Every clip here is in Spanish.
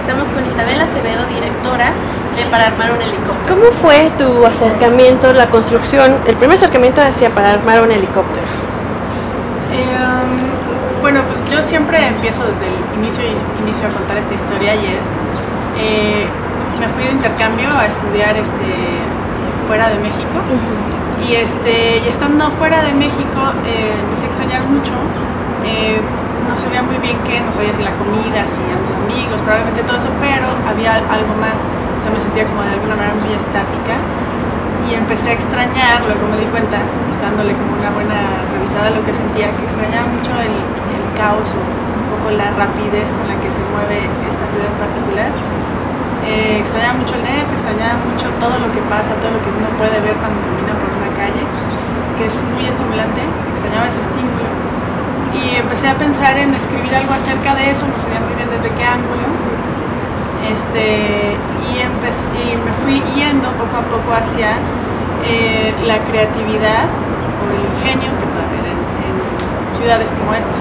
Estamos con Isabel Acevedo, directora de Para Armar un Helicóptero. ¿Cómo fue tu acercamiento, la construcción, el primer acercamiento hacia Para Armar un Helicóptero? Bueno, pues yo siempre empiezo desde el inicio a contar esta historia, y es, me fui de intercambio a estudiar fuera de México. Y estando fuera de México empecé a extrañar mucho. No sabía muy bien qué, no sabía si la comida, si a mis amigos, probablemente todo eso, pero había algo más. O sea, me sentía como de alguna manera muy estática y empecé a extrañar. Luego me di cuenta, dándole como una buena revisada a lo que sentía, que extrañaba mucho el caos o un poco la rapidez con la que se mueve esta ciudad en particular. Extrañaba mucho el DF, extrañaba mucho todo lo que pasa, todo lo que uno puede ver cuando camina por una calle, que es muy estimulante. Extrañaba ese estímulo y empecé a pensar en escribir algo acerca de eso. No sabía muy bien desde qué ángulo, y me fui yendo poco a poco hacia la creatividad o el ingenio que puede haber en ciudades como esta.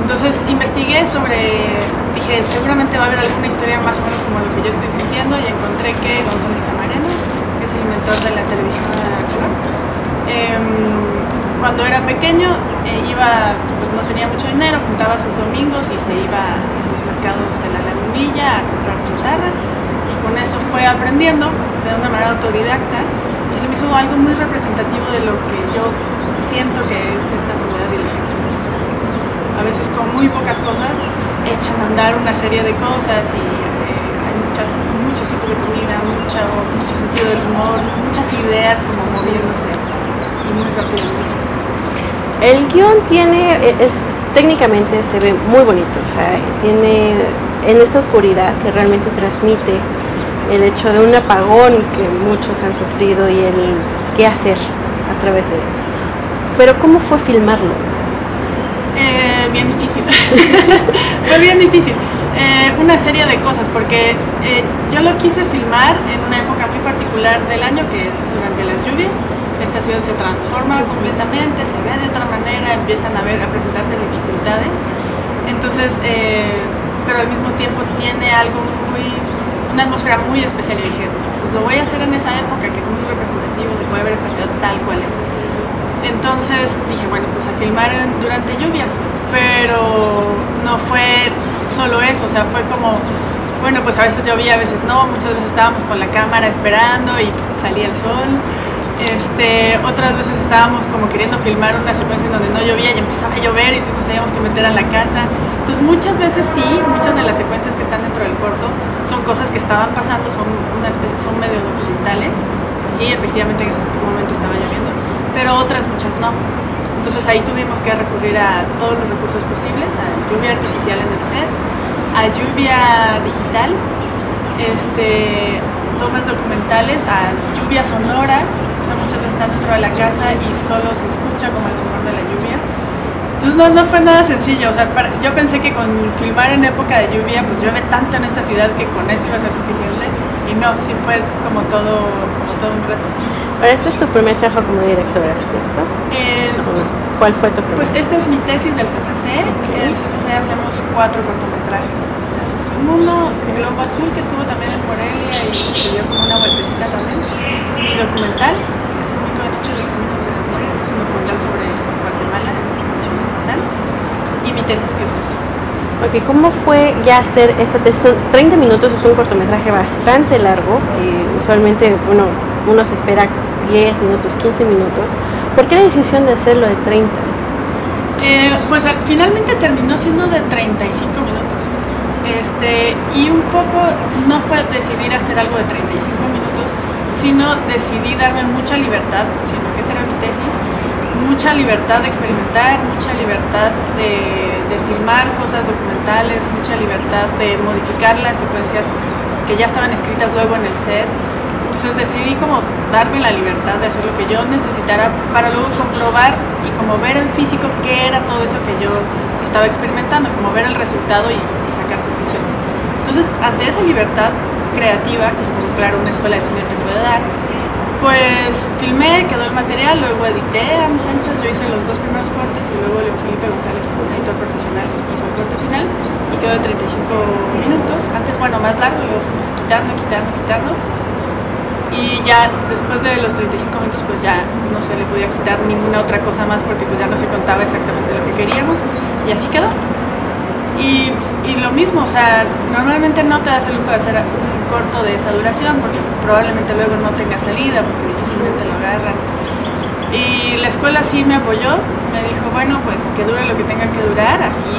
Entonces investigué dije, seguramente va a haber alguna historia más o menos como lo que yo estoy sintiendo, y encontré que González Camarena, que es el inventor de la televisión a color, cuando era pequeño pues no tenía mucho dinero, juntaba sus domingos y se iba a los mercados de la Lagunilla a comprar chatarra, y con eso fue aprendiendo de una manera autodidacta, y se me hizo algo muy representativo de lo que yo siento que es esta ciudad y la gente de esta ciudad. A veces con muy pocas cosas echan a andar una serie de cosas, y hay muchos tipos de comida, mucho sentido del humor, muchas ideas como moviéndose y muy rápidamente. El guión técnicamente se ve muy bonito, o sea, tiene en esta oscuridad que realmente transmite el hecho de un apagón que muchos han sufrido y el qué hacer a través de esto. Pero ¿cómo fue filmarlo? Bien difícil. Fue bien difícil. Una serie de cosas, porque yo lo quise filmar en una época muy particular del año, que es durante las lluvias. Esta ciudad se transforma completamente, se ve de otra manera, empiezan a presentarse dificultades. Entonces, pero al mismo tiempo tiene una atmósfera muy especial, y dije, pues lo voy a hacer en esa época que es muy representativo, se puede ver esta ciudad tal cual es. Entonces dije, bueno, pues a filmar durante lluvias, pero no fue solo eso, o sea, fue como, bueno, pues a veces llovía, a veces no, muchas veces estábamos con la cámara esperando y salía el sol. Otras veces estábamos como queriendo filmar una secuencia en donde no llovía y empezaba a llover, y entonces nos teníamos que meter a la casa. Entonces muchas veces sí, muchas de las secuencias que están dentro del corto son cosas que estaban pasando, son medio documentales. O sea, sí, efectivamente en ese momento estaba lloviendo, pero otras muchas no. Entonces ahí tuvimos que recurrir a todos los recursos posibles, a lluvia artificial en el set, a lluvia digital, tomas documentales, a lluvia sonora. O sea, muchas veces están dentro de la casa y solo se escucha como el rumor de la lluvia. Entonces no fue nada sencillo. O sea, yo pensé que con filmar en época de lluvia, pues llueve tanto en esta ciudad que con eso iba a ser suficiente, y no, sí fue como todo un reto. Ahora, este es tu primer trabajo como directora, ¿cierto? No. ¿Cuál fue tu primer? Pues esta es mi tesis del CCC. Okay. En el CCC hacemos 4 cortometrajes. Uno, Globo Azul, que estuvo también en Morelia y se dio como una vueltecita también. Mi documental, que es El Mico de Noche en los Caminos de la Memoria, que es un documental sobre Guatemala, y mi tesis, que es esta. Ok, ¿cómo fue ya hacer esta tesis? Son 30 minutos, es un cortometraje bastante largo, que usualmente uno se espera 10 minutos, 15 minutos. ¿Por qué la decisión de hacerlo de 30? Pues finalmente terminó siendo de 35 minutos. Y un poco no fue decidir hacer algo de 35 minutos, sino decidí darme mucha libertad, sino que esta era mi tesis, mucha libertad de experimentar, mucha libertad de filmar cosas documentales, mucha libertad de modificar las secuencias que ya estaban escritas luego en el set. Entonces decidí como darme la libertad de hacer lo que yo necesitara para luego comprobar y como ver en físico qué era todo eso que yo estaba experimentando, como ver el resultado y sacar conclusiones. Entonces, ante esa libertad creativa que, claro, una escuela de cine te puede dar, pues filmé, quedó el material, luego edité a mis anchas. Yo hice los 2 primeros cortes y luego León Felipe González, un editor profesional, hizo el corte final, y quedó de 35 minutos. Antes, bueno, más largo, luego fuimos quitando. Y ya después de los 35 minutos pues ya no se le podía quitar ninguna otra cosa más porque pues ya no se contaba exactamente lo que queríamos y así quedó. Y lo mismo, o sea, normalmente no te das el lujo de hacer un corto de esa duración porque probablemente luego no tenga salida porque difícilmente lo agarran. Y la escuela sí me apoyó, me dijo, bueno, pues que dure lo que tenga que durar, así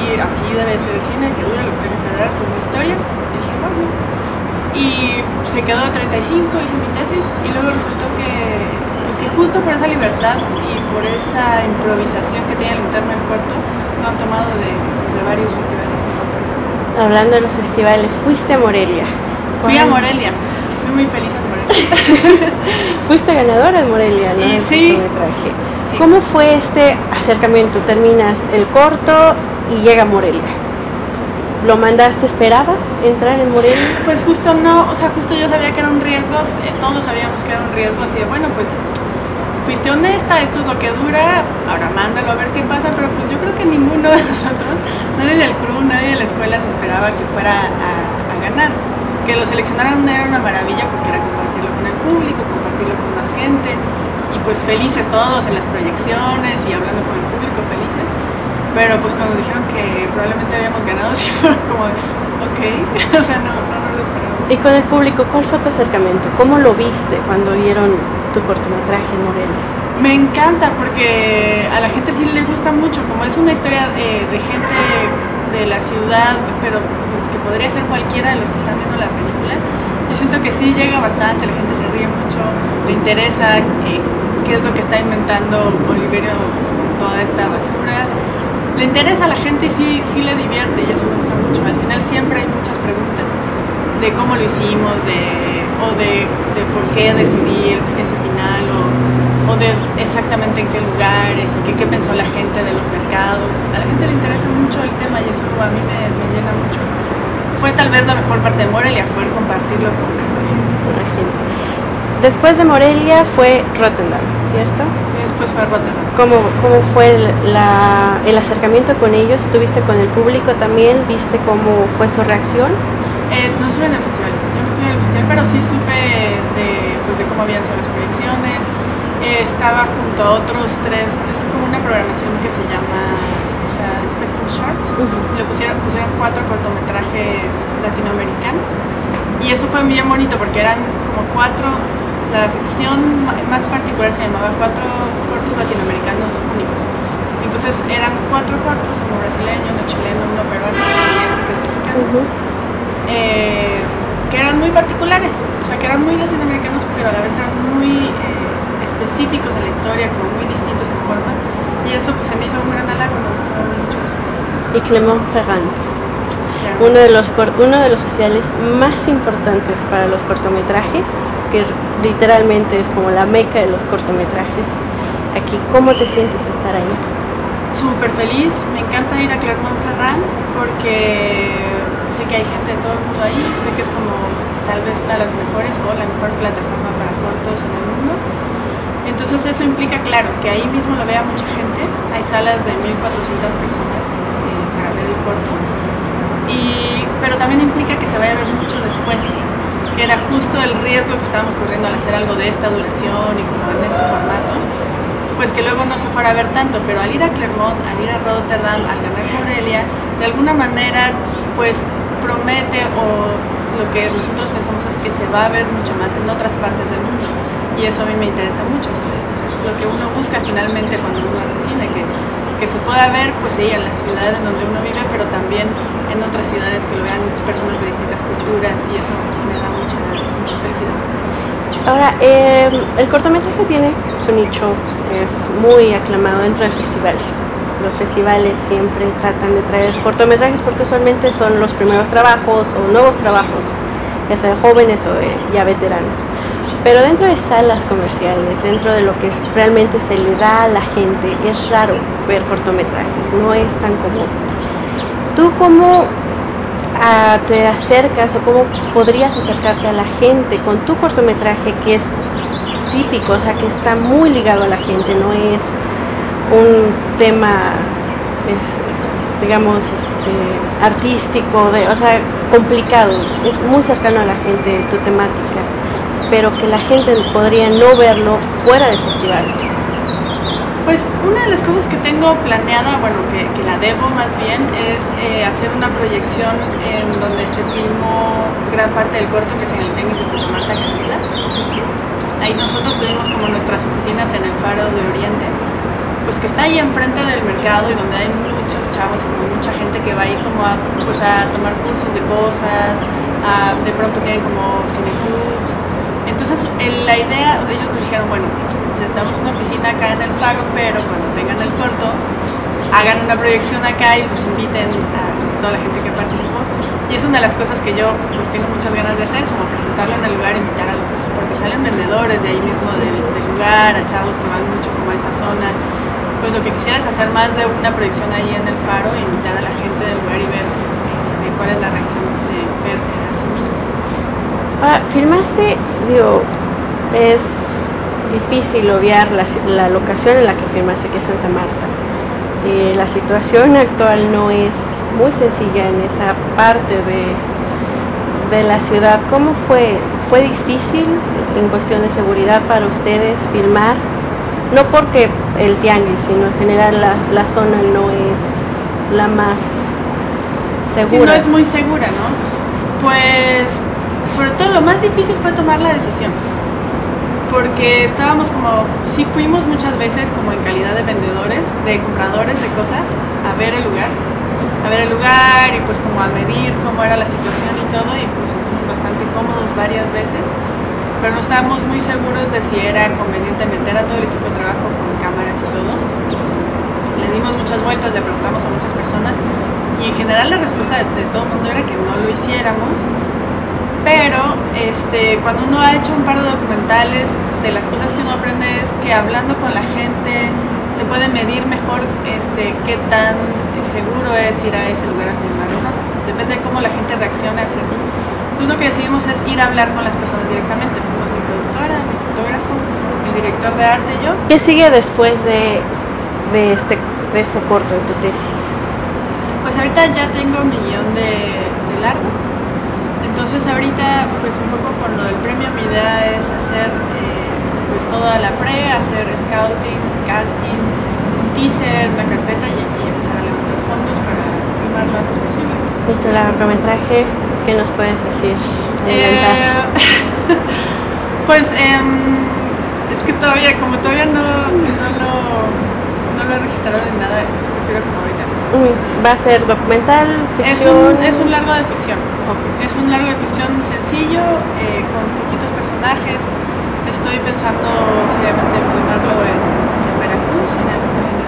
debe ser el cine, que dure lo que tenga que durar según la historia. Y dije, bueno. Y se quedó de 35, hice mi tesis y luego resultó que justo por esa libertad y por esa improvisación que tiene el interno del corto, lo han tomado de varios festivales importantes. Hablando de los festivales, fuiste a Morelia. Fui a Morelia y fui muy feliz en Morelia. Fuiste ganadora en Morelia, ¿no? Y sí. Sí. ¿Cómo fue este acercamiento? Terminas el corto y llega a Morelia. ¿Lo mandaste? ¿Esperabas entrar en Morelia? Pues justo no, o sea, justo yo sabía que era un riesgo, todos sabíamos que era un riesgo, así de, bueno, pues fuiste honesta, esto es lo que dura, ahora mándalo a ver qué pasa, pero pues yo creo que ninguno de nosotros, nadie del crew, nadie de la escuela se esperaba que fuera a ganar. Que lo seleccionaran era una maravilla porque era compartirlo con el público, compartirlo con más gente, y pues felices todos en las proyecciones y hablando con el público, felices. Pero pues cuando dijeron que probablemente habíamos ganado, sí fue como, ok, o sea, no lo esperaba. Y con el público, ¿cuál fue tu acercamiento? ¿Cómo lo viste cuando vieron tu cortometraje en Morelia? Me encanta porque a la gente sí le gusta mucho, como es una historia de gente de la ciudad, pero pues que podría ser cualquiera de los que están viendo la película. Yo siento que sí llega bastante, la gente se ríe mucho, le interesa qué es lo que está inventando Oliverio pues, con toda esta basura. Le interesa a la gente y sí le divierte y eso me gusta mucho. Al final siempre hay muchas preguntas de cómo lo hicimos, de por qué decidí ese final o de exactamente en qué lugares y qué pensó la gente de los mercados. A la gente le interesa mucho el tema y eso a mí me llena mucho. Fue tal vez la mejor parte de Morelia, poder compartirlo con la gente. Después de Morelia fue Rotterdam, ¿cierto? Y después fue Rotterdam. ¿Cómo fue el acercamiento con ellos? ¿Estuviste con el público también? ¿Viste cómo fue su reacción? No estuve en el festival, yo no estuve en el festival, pero sí supe de cómo habían sido las proyecciones. Estaba junto a otros tres, es como una programación que se llama, o sea, Spectrum Shorts. Le pusieron 4 cortometrajes latinoamericanos y eso fue bien bonito porque eran como 4. La sección más particular se llamaba 4 cortos latinoamericanos únicos. Entonces eran 4 cortos, uno brasileño, uno chileno, uno peruano y este que es mexicano, que eran muy particulares, o sea que eran muy latinoamericanos, pero a la vez eran muy específicos en la historia, como muy distintos en forma. Y eso pues se me hizo un gran halago, me gustó mucho eso. Y Clermont-Ferrand. Uno de los festivales más importantes para los cortometrajes, que literalmente es como la meca de los cortometrajes. Aquí, ¿cómo te sientes estar ahí? Súper feliz, me encanta ir a Clermont-Ferrand porque sé que hay gente de todo el mundo ahí, sé que es como tal vez una de las mejores o la mejor plataforma para cortos en el mundo. Entonces eso implica, claro, que ahí mismo lo vea mucha gente, hay salas de 1.400 personas para ver el corto. Pero también implica que se vaya a ver mucho después, que era justo el riesgo que estábamos corriendo al hacer algo de esta duración y como en ese formato, pues que luego no se fuera a ver tanto, pero al ir a Clermont, al ir a Rotterdam, al ganar Morelia, de alguna manera pues promete o lo que nosotros pensamos es que se va a ver mucho más en otras partes del mundo y eso a mí me interesa mucho, es lo que uno busca finalmente cuando uno hace cine, que se pueda ver pues sí en la ciudad en donde uno vive, pero también en otras ciudades que lo vean personas de distintas culturas y eso me da mucha felicidad. Ahora, el cortometraje tiene su nicho, es muy aclamado dentro de festivales. Los festivales siempre tratan de traer cortometrajes porque usualmente son los primeros trabajos o nuevos trabajos, ya sea de jóvenes o de ya veteranos. Pero dentro de salas comerciales, dentro de lo que realmente se le da a la gente, es raro ver cortometrajes, no es tan común. ¿Tú cómo te acercas o cómo podrías acercarte a la gente con tu cortometraje que es típico, o sea, que está muy ligado a la gente, no es un tema, digamos, artístico, o sea, complicado, es muy cercano a la gente tu temática, pero que la gente podría no verlo fuera de festivales. Pues una de las cosas que tengo planeada, bueno, que la debo más bien, es hacer una proyección en donde se filmó gran parte del corto, que es en el Tenis de Santa Marta, Catitla. Ahí nosotros tuvimos como nuestras oficinas en el Faro de Oriente, pues que está ahí enfrente del mercado y donde hay muchos chavos y como mucha gente que va ahí como a tomar cursos de cosas, de pronto tienen como cineclubs. Entonces la idea, ellos nos dijeron, bueno, les damos una oficina acá en el Faro, pero cuando tengan el corto, hagan una proyección acá y pues inviten a toda la gente que participó. Y es una de las cosas que yo pues tengo muchas ganas de hacer, como presentarlo en el lugar, invitar a pues, porque salen vendedores de ahí mismo del lugar, a chavos que van mucho como a esa zona. Pues lo que quisiera es hacer más de una proyección ahí en el Faro, e invitar a la gente del lugar y ver cuál es la reacción de verse a sí mismo. Filmaste, digo, es difícil obviar la locación en la que filmaste, que es Santa Marta. La situación actual no es muy sencilla en esa parte de la ciudad. ¿Cómo fue? ¿Fue difícil en cuestión de seguridad para ustedes filmar? No porque el tianguis, sino en general la zona no es la más segura. Sí, no es muy segura, ¿no? Pues sobre todo lo más difícil fue tomar la decisión, porque estábamos como, sí fuimos muchas veces como en calidad de vendedores, de compradores de cosas, a ver el lugar y pues como a medir cómo era la situación y todo, y nos sentimos bastante cómodos varias veces, pero no estábamos muy seguros de si era conveniente meter a todo el equipo de trabajo con cámaras y todo. Le dimos muchas vueltas, le preguntamos a muchas personas y en general la respuesta de todo el mundo era que no lo hiciéramos. Pero cuando uno ha hecho un par de documentales, de las cosas que uno aprende es que hablando con la gente se puede medir mejor qué tan seguro es ir a ese lugar a filmar o no. Depende de cómo la gente reacciona hacia ti. Entonces lo que decidimos es ir a hablar con las personas directamente. Fuimos mi productora, mi fotógrafo, mi director de arte y yo. ¿Qué sigue después de este corto, de tu tesis? Pues ahorita ya tengo mi guión de largo. Entonces ahorita pues un poco con lo del premio mi idea es hacer pues toda la hacer scouting, casting, un teaser, una carpeta y empezar a levantar fondos para filmar lo antes posible. ¿Y tu largometraje? ¿Qué nos puedes decir? Pues es que todavía no lo he registrado ni nada, pues prefiero como ahorita. ¿Va a ser documental, ficción? Es un largo de ficción. Okay. Es un largo de ficción sencillo, con poquitos personajes. Estoy pensando seriamente en filmarlo en Veracruz, en el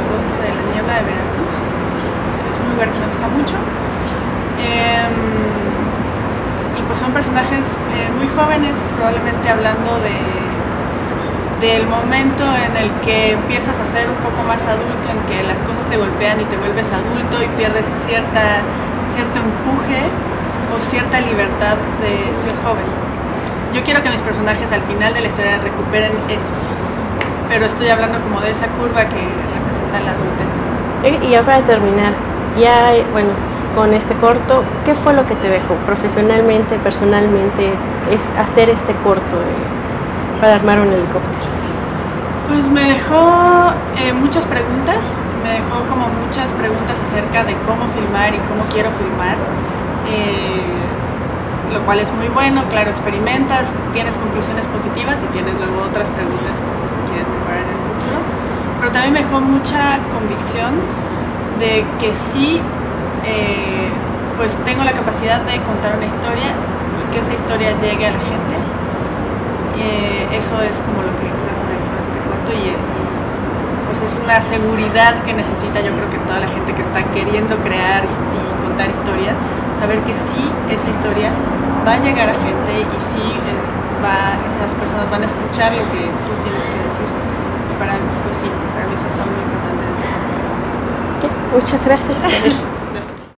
bosque de la niebla de Veracruz, que es un lugar que me gusta mucho. Y pues son personajes muy jóvenes, probablemente hablando del momento en el que empiezas a ser un poco más adulto, en que las cosas te golpean y te vuelves adulto y pierdes cierto empuje o cierta libertad de ser joven. Yo quiero que mis personajes al final de la historia recuperen eso, pero estoy hablando como de esa curva que representa la adultez. Y ya para terminar, con este corto, ¿qué fue lo que te dejó profesionalmente, personalmente, es hacer este corto para armar un helicóptero? Pues me dejó muchas preguntas, acerca de cómo filmar y cómo quiero filmar, lo cual es muy bueno. Claro, experimentas, tienes conclusiones positivas y tienes luego otras preguntas y cosas que quieres mejorar en el futuro, pero también me dejó mucha convicción de que sí, pues tengo la capacidad de contar una historia y que esa historia llegue a la gente. Eso es como lo que creo que me dejó este corto y pues es una seguridad que necesita, yo creo que toda la gente que está queriendo crear y contar historias, saber que sí esa historia va a llegar a gente y sí esas personas van a escuchar lo que tú tienes que decir. Para mí eso fue muy importante de este corto. Okay, muchas gracias.